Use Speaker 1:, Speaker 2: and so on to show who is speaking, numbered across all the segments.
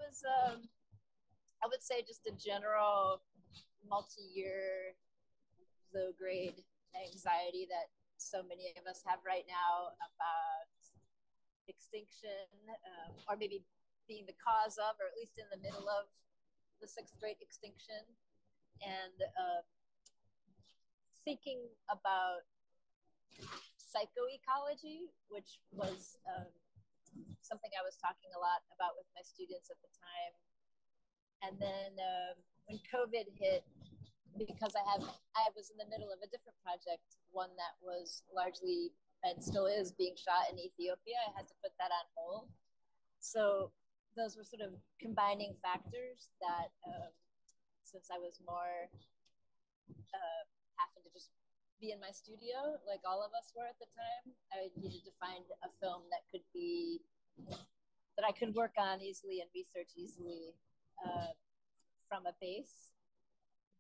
Speaker 1: was, I would say, just a general multi-year low grade anxiety that so many of us have right now about extinction, or maybe being the cause of, or at least in the middle of the sixth great extinction, and thinking about psychoecology, which was something I was talking a lot about with my students at the time. And then when COVID hit, because I was in the middle of a different project, one that was largely and still is being shot in Ethiopia, I had to put that on hold. So those were sort of combining factors that, since I was more having to just be in my studio, like all of us were at the time, I needed to find a film that could be, that I could work on easily and research easily from a base.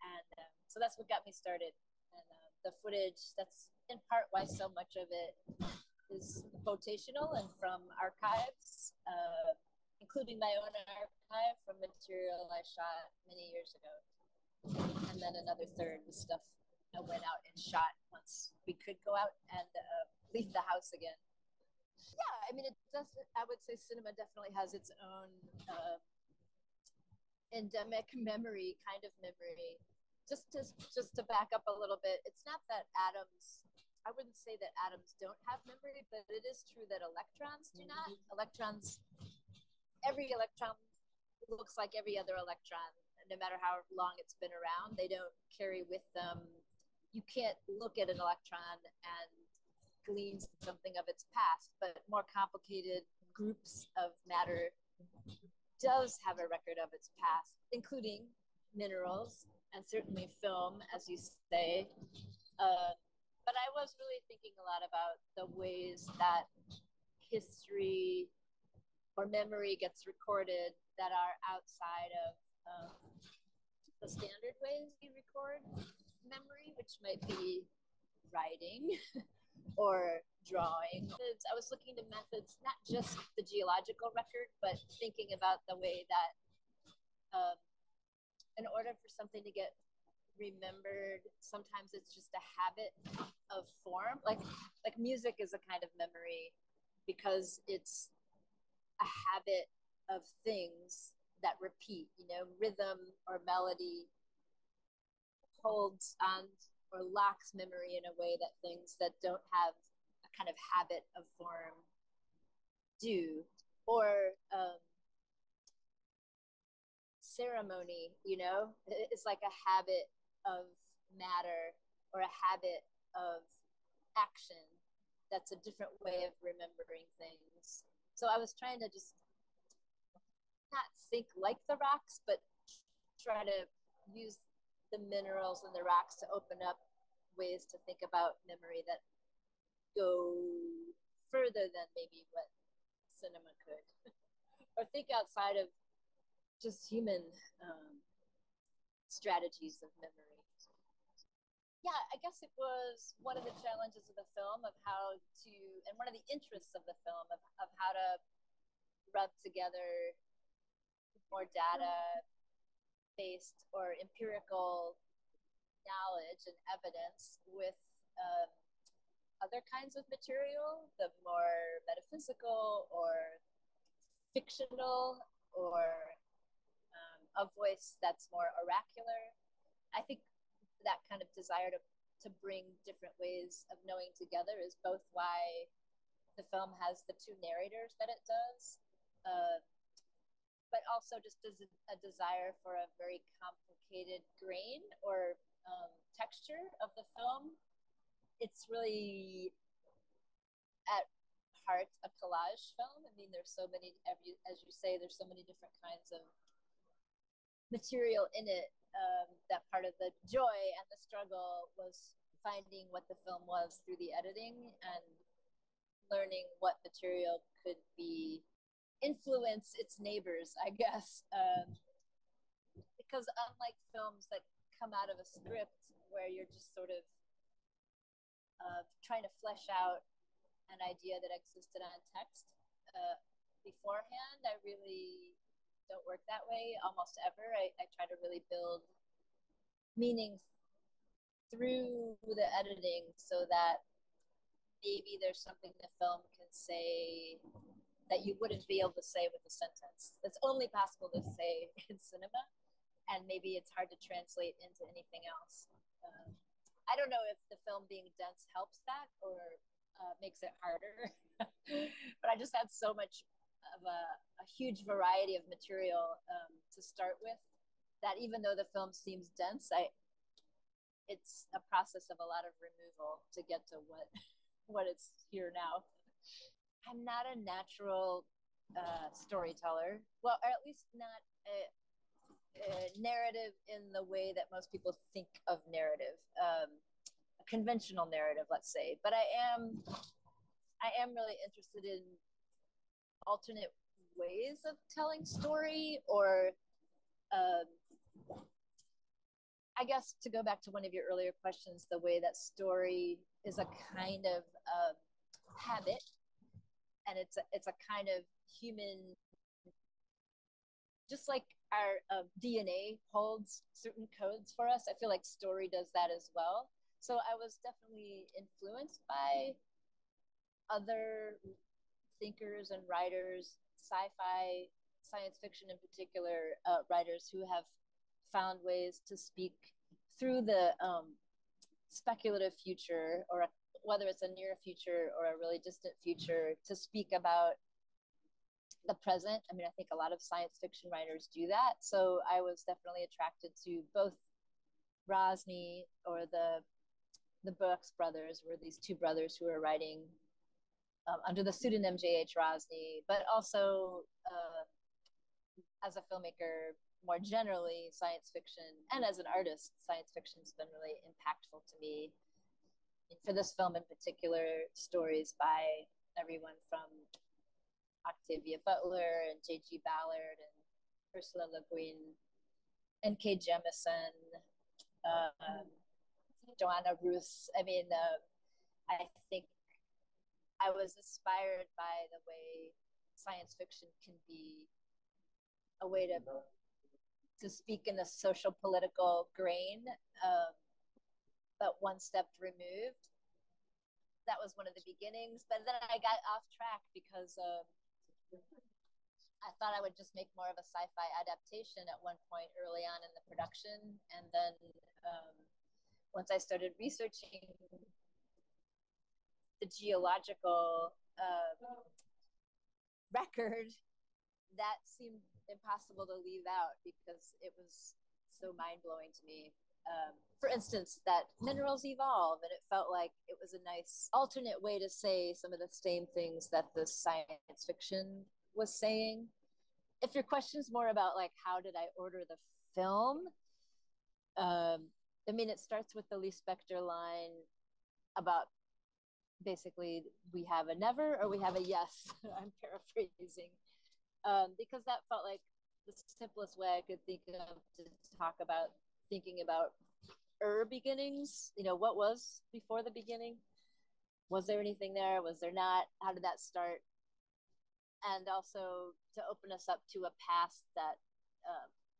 Speaker 1: And so that's what got me started. And the footage, that's in part why so much of it is quotational and from archives, including my own archive from material I shot many years ago. And then another third was stuff I went out and shot once we could go out and leave the house again. Yeah, I mean, it does. I would say cinema definitely has its own endemic memory, kind of memory. Just to back up a little bit, it's not that atoms, I wouldn't say that atoms don't have memory, but it is true that electrons do not. Electrons, every electron looks like every other electron, no matter how long it's been around. They don't carry with them, you can't look at an electron and glean something of its past, but more complicated groups of matter does have a record of its past, including minerals and certainly film, as you say. But I was really thinking a lot about the ways that history or memory gets recorded that are outside of the standard ways we record memory, which might be writing or drawing. I was looking to methods, not just the geological record, but thinking about the way that in order for something to get remembered, sometimes it's just a habit of form. Like music is a kind of memory because it's a habit of things that repeat, rhythm or melody holds on or locks memory in a way that things that don't have a kind of habit of form do. Or ceremony, it's like a habit of matter or a habit of action that's a different way of remembering things. So I was trying to just not think like the rocks, but try to use the minerals and the rocks to open up ways to think about memory that go further than maybe what cinema could, or think outside of just human strategies of memory. Yeah, I guess it was one of the challenges of the film of how to, and one of the interests of the film of how to rub together more data-based or empirical knowledge and evidence with other kinds of material, the more metaphysical or fictional, or a voice that's more oracular. I think that kind of desire to bring different ways of knowing together is both why the film has the two narrators that it does, but also just as a desire for a very complicated grain or texture of the film. It's really, at heart, a collage film. I mean, there's so many, as you say, there's so many different kinds of material in it. That part of the joy and the struggle was finding what the film was through the editing and learning what material could be influence its neighbors, I guess. Because unlike films that come out of a script where you're just sort of trying to flesh out an idea that existed on text beforehand, I really don't work that way almost ever. I try to really build meaning through the editing so that maybe there's something the film can say that you wouldn't be able to say with a sentence. That's only possible to say in cinema, and maybe it's hard to translate into anything else. I don't know if the film being dense helps that or makes it harder, but I just had so much of a huge variety of material to start with that even though the film seems dense, it's a process of a lot of removal to get to what it's here now. I'm not a natural storyteller. Well, or at least not a narrative in the way that most people think of narrative, a conventional narrative, let's say. But I am really interested in alternate ways of telling story, or I guess to go back to one of your earlier questions, the way that story is a kind of habit, and it's a kind of human, just like our DNA holds certain codes for us. I feel like story does that as well. So I was definitely influenced by other thinkers and writers, sci-fi, science fiction in particular, writers who have found ways to speak through the speculative future, or whether it's a near future or a really distant future, to speak about the present. I mean, I think a lot of science fiction writers do that. So I was definitely attracted to both Rosny, or the Brooks brothers were these two brothers who were writing under the pseudonym J.H. Rosny, but also as a filmmaker, more generally, science fiction, and as an artist, science fiction has been really impactful to me. For this film in particular, stories by everyone from Octavia Butler and J.G. Ballard and Ursula Le Guin, N.K. Jemisin, Joanna Ruth. I mean, I think I was inspired by the way science fiction can be a way to speak in the social political grain, but one step removed. That was one of the beginnings, but then I got off track because I thought I would just make more of a sci-fi adaptation at one point early on in the production, and then once I started researching the geological record, that seemed impossible to leave out because it was so mind-blowing to me. For instance, that minerals evolve, and it felt like it was a nice alternate way to say some of the same things that the science fiction was saying. If your question's more about like how did I order the film, I mean, it starts with the Lee Spector line about basically we have a never or we have a yes. I'm paraphrasing, because that felt like the simplest way I could think of to talk about thinking about beginnings. You know, what was before the beginning? Was there anything there? Was there not? How did that start? And also to open us up to a past that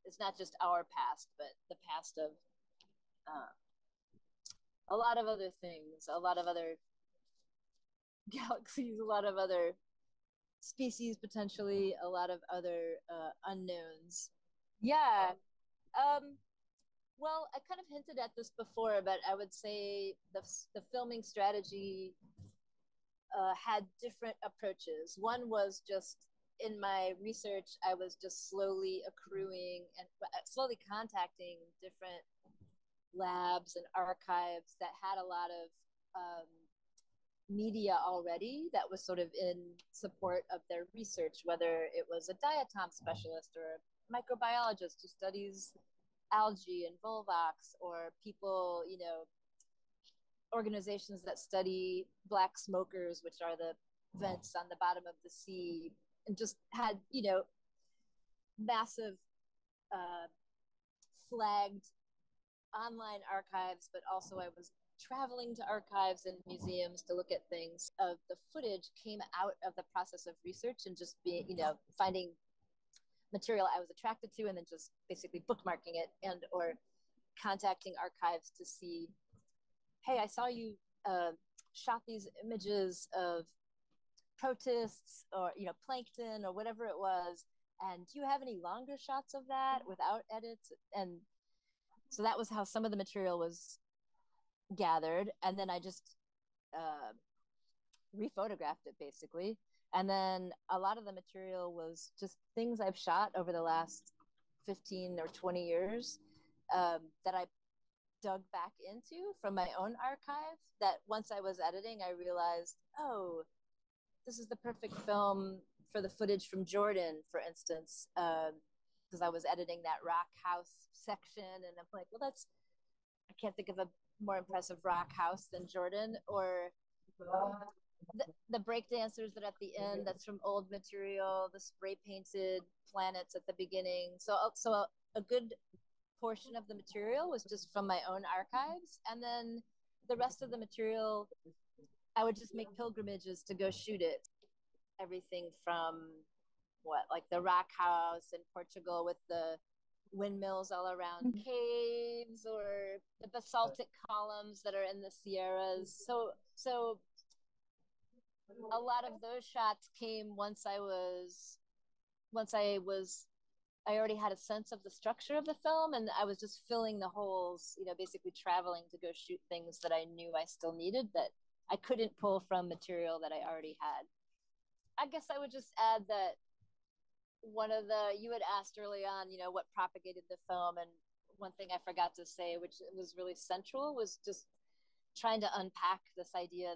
Speaker 1: is not just our past, but the past of a lot of other things, a lot of other galaxies, a lot of other species, potentially, a lot of other unknowns. Yeah. Well, I kind of hinted at this before, but I would say the filming strategy had different approaches. One was just in my research, I was just slowly accruing and slowly contacting different labs and archives that had a lot of media already that was sort of in support of their research, whether it was a diatom specialist or a microbiologist who studies algae and volvox, or people, you know, organizations that study black smokers, which are the vents on the bottom of the sea, and just had, you know, massive flagged online archives. But also I was traveling to archives and museums to look at things. The footage came out of the process of research and just being, you know, finding material I was attracted to, and then just basically bookmarking it and or contacting archives to see, hey, I saw you shot these images of protists or plankton or whatever it was, and do you have any longer shots of that without edits? And so that was how some of the material was gathered, and then I just rephotographed it basically. And then a lot of the material was just things I've shot over the last 15 or 20 years that I dug back into from my own archive, that once I was editing, I realized, oh, this is the perfect film for the footage from Jordan, for instance, because I was editing that rock house section, and I'm like, well, I can't think of a more impressive rock house than Jordan. Or the break dancers that at the end, that's from old material, the spray painted planets at the beginning. So a good portion of the material was just from my own archives, and then the rest of the material I would just make pilgrimages to go shoot it. Everything from like the rock house in Portugal with the windmills all around caves, or the basaltic columns that are in the Sierras. So a lot of those shots came once I already had a sense of the structure of the film, and I was just filling the holes, basically traveling to go shoot things that I knew I still needed that I couldn't pull from material that I already had. I guess I would just add that you had asked early on, what propagated the film, and one thing I forgot to say, which was really central, was just trying to unpack this idea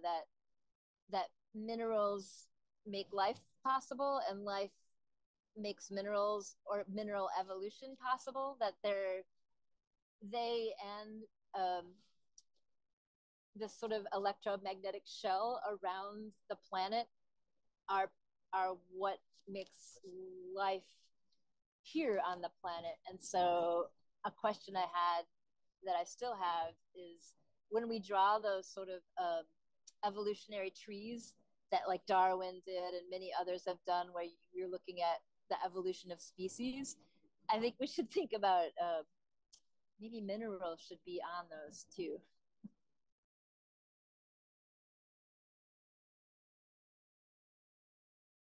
Speaker 1: that minerals make life possible, and life makes minerals or mineral evolution possible, that they and this sort of electromagnetic shell around the planet are what makes life here on the planet. And so a question I had, that I still have, is when we draw those sort of evolutionary trees that like Darwin did and many others have done, where you're looking at the evolution of species, I think we should think about maybe minerals should be on those too.